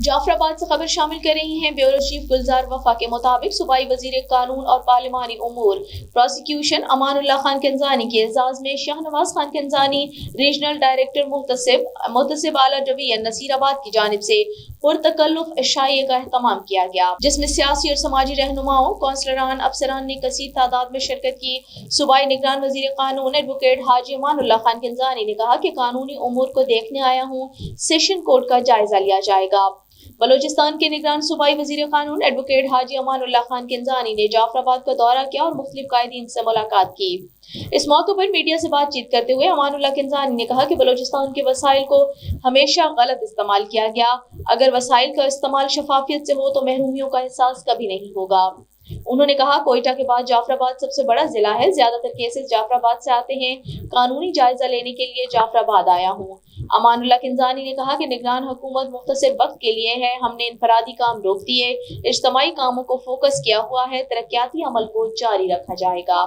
जाफराबाद से खबर शामिल कर रही हैं। ब्यूरो चीफ गुलजार वफा के मुताबिक सूबाई वजीर कानून और पार्लिमानी उमूर प्रोसिक्यूशन अमानुल्लाह खान कंजानी के एजाज में शाहनवाज खान कंजानी रीजनल डायरेक्टर मुहतसिब आला डिवीजन नसीराबाद की जानिब से पुरतकल्लुफ इशाइये का एहतमाम किया गया, जिसमें सियासी और समाजी रहनुमाओं, कौंसलरान, अफसरान ने कसीर तादाद में शिरकत की। सूबाई निगरान वजीर कानून एडवोकेट हाजी अमानुल्लाह खान कंजानी ने कहा कि कानूनी उमूर को देखने आया हूँ, सेशन कोर्ट का जायजा लिया जाएगा। बलूचिस्तान के निगरान सूबाई वजीर कानून एडवोकेट हाजी अमानुल्लाह खान कंजानी ने जाफराबाद का दौरा किया और मुख्तलिफ कायदीन से मुलाकात की। इस मौके पर मीडिया से बातचीत करते हुए अमानुल्लाह कंजानी ने कहा कि बलूचिस्तान के वसाइल को हमेशा गलत इस्तेमाल किया गया। अगर वसाइल का इस्तेमाल शफाफियत से हो तो महरूमियों का एहसास कभी नहीं होगा। उन्होंने कहा, कोयटा के बाद जाफराबाद सबसे बड़ा जिला है, ज्यादातर केसेस जाफराबाद से आते हैं। कानूनी जायजा लेने के लिए जाफराबाद आया हूँ। अमानुल्लाह कंजानी ने कहा कि निगरान हुकूमत मुख्तसर वक्त के लिए है, हमने इनफरादी काम रोक दिए, इज्तमाई कामों को फोकस किया हुआ है, तरक्याती अमल को जारी रखा जाएगा।